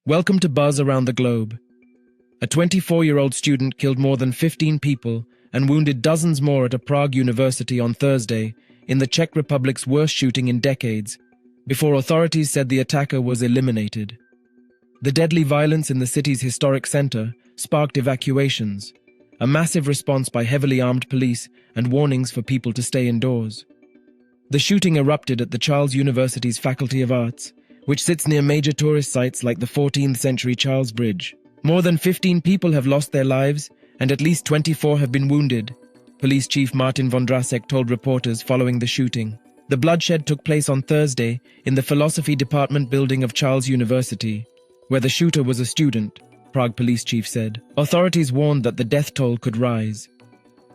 Welcome to Buzz Around the Globe. A 24-year-old student killed more than 15 people and wounded dozens more at a Prague university on Thursday in the Czech Republic's worst shooting in decades, before authorities said the attacker was eliminated. The deadly violence in the city's historic center sparked evacuations, a massive response by heavily armed police and warnings for people to stay indoors. The shooting erupted at the Charles University's Faculty of Arts, which sits near major tourist sites like the 14th-century Charles Bridge. More than 15 people have lost their lives, and at least 24 have been wounded, Police Chief Martin Vondrasek told reporters following the shooting. The bloodshed took place on Thursday in the Philosophy Department building of Charles University, where the shooter was a student, Prague police chief said. Authorities warned that the death toll could rise.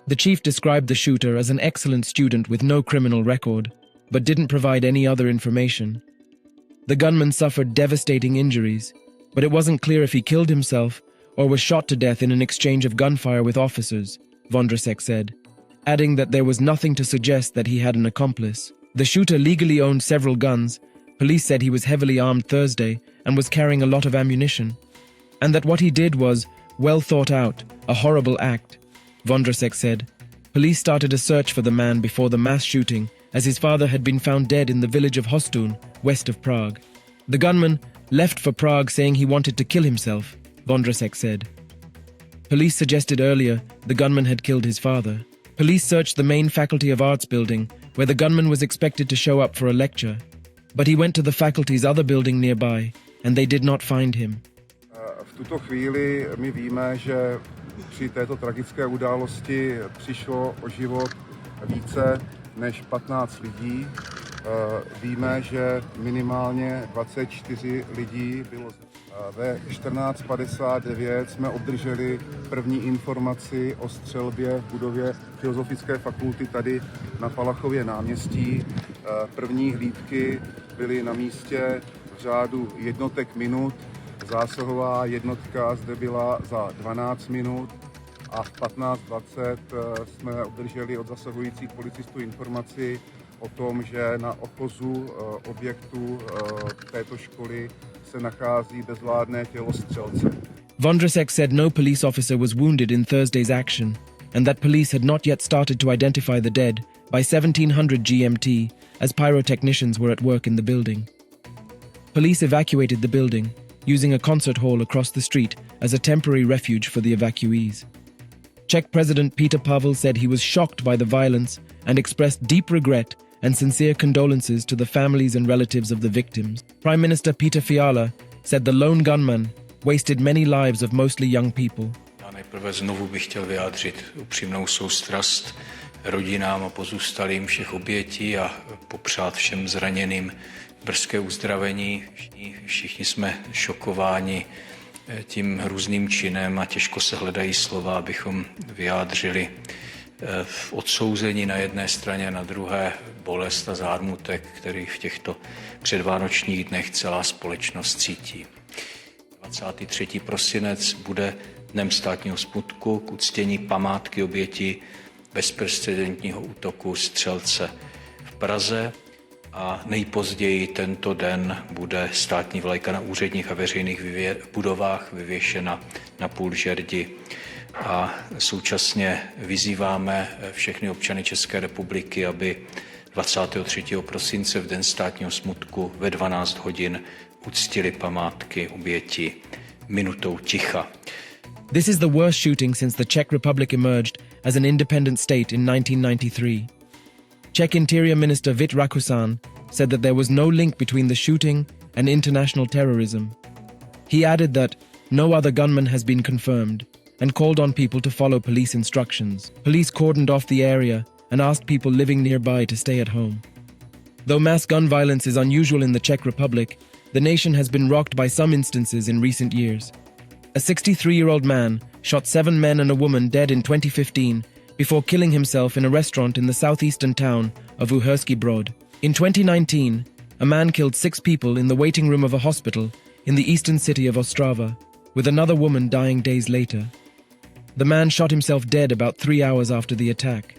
The chief described the shooter as an excellent student with no criminal record, but didn't provide any other information. The gunman suffered devastating injuries, but it wasn't clear if he killed himself or was shot to death in an exchange of gunfire with officers, Vondrasek said, adding that there was nothing to suggest that he had an accomplice. The shooter legally owned several guns. Police said he was heavily armed Thursday and was carrying a lot of ammunition, and that what he did was well thought out, a horrible act, Vondrasek said. Police started a search for the man before the mass shooting, as his father had been found dead in the village of Hostun, west of Prague. The gunman left for Prague saying he wanted to kill himself, Vondrasek said. Police suggested earlier the gunman had killed his father. Police searched the main Faculty of Arts building, where the gunman was expected to show up for a lecture. But he went to the faculty's other building nearby, and they did not find him. V tuto chvíli my víme, že při této tragické události přišlo o život více než 15 lidí. Víme, že minimálně 24 lidí bylo. Ve 14:59 jsme obdrželi první informaci o střelbě v budově Filozofické fakulty tady na Palachově náměstí. První hlídky byly na místě v řádu jednotek minut. Zásahová jednotka zde byla za 12 minut a v 15:20 jsme obdrželi od zasahujících policistů informaci o tom, že na ochozu objektu této školy se nachází bezvládné tělo střelce. Vondrasek said no police officer was wounded in Thursday's action, and that police had not yet started to identify the dead by 1700 GMT, as pyrotechnicians were at work in the building. Police evacuated the building, using a concert hall across the street as a temporary refuge for the evacuees. Czech President Petr Pavel said he was shocked by the violence and expressed deep regret and sincere condolences to the families and relatives of the victims. Prime Minister Petr Fiala said the lone gunman wasted many lives of mostly young people. Já nejprve znovu bych chtěl vyjádřit upřímnou soustrast rodinám a pozůstalým všech obětí a popřát všem zraněným brzké uzdravení. Všichni jsme šokováni tím hrůzným činem a těžko se hledají slova, abychom vyjádřili v odsouzení na jedné straně, na druhé bolest a zármutek, který v těchto předvánočních dnech celá společnost cítí. 23. prosinec bude dnem státního smutku k uctění památky oběti bezprecedentního útoku střelce v Praze a nejpozději tento den bude státní vlajka na úředních a veřejných budovách vyvěšena na půl žerdi. A současně vyzýváme všechny občany České republiky, aby 23. prosince v den státního smutku ve 12 hodin uctili památky oběti minutou ticha. This is the worst shooting since the Czech Republic emerged as an independent state in 1993. Czech Interior Minister Vít Rakušan said that there was no link between the shooting and international terrorism. He added that no other gunman has been confirmed and called on people to follow police instructions. Police cordoned off the area and asked people living nearby to stay at home. Though mass gun violence is unusual in the Czech Republic, the nation has been rocked by some instances in recent years. A 63-year-old man shot 7 men and a woman dead in 2015 before killing himself in a restaurant in the southeastern town of Uherský Brod. In 2019, a man killed 6 people in the waiting room of a hospital in the eastern city of Ostrava, with another woman dying days later. The man shot himself dead about 3 hours after the attack.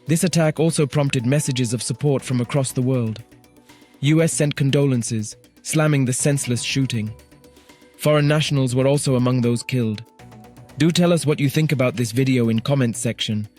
This attack also prompted messages of support from across the world. US sent condolences, slamming the senseless shooting. Foreign nationals were also among those killed. Do tell us what you think about this video in comments section.